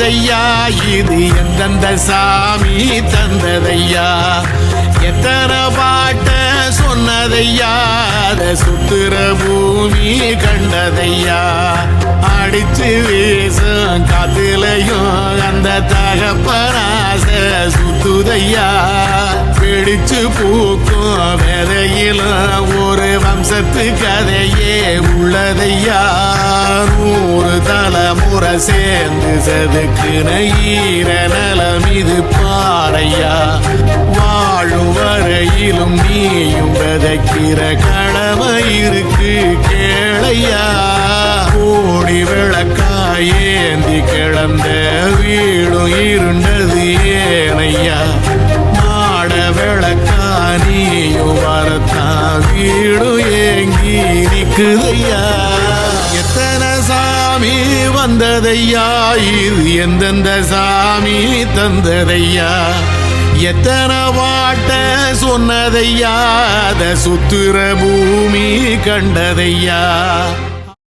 வந்ததையா இது எந்தெந்த சாமி தந்ததையா எத்தனை பாட்ட சொன்னதையா அத சுத்துற பூமி கண்டதையா அடிச்சு வீசும் காத்துலையும் அந்த தகப்பனாச சுத்துதையா பிடிச்சு பூக்கும் விதையிலும் ஒரு வம்சத்து கதையே உள்ளதையா 100 தலைமுறை சேர்ந்து செதுக்குன ஈர நலம் இது பாறையா வாழும் வரையிலும் நீயும் விதைக்கிற கடமை இருக்கு கேளையா கோடி விளக்காயேந்தி கிடந்த வீடும் இருண்டது ஏனையா மாட விளக்கா நீயும் வரத்தான் வீடும் ஏங்கி நிக்குதையா எத்தனை சாமி வந்ததையா இது எந்தெந்த சாமி தந்ததையா எத்தனை பாட்ட சொன்னதையா அத சுத்துற பூமி கண்டதையா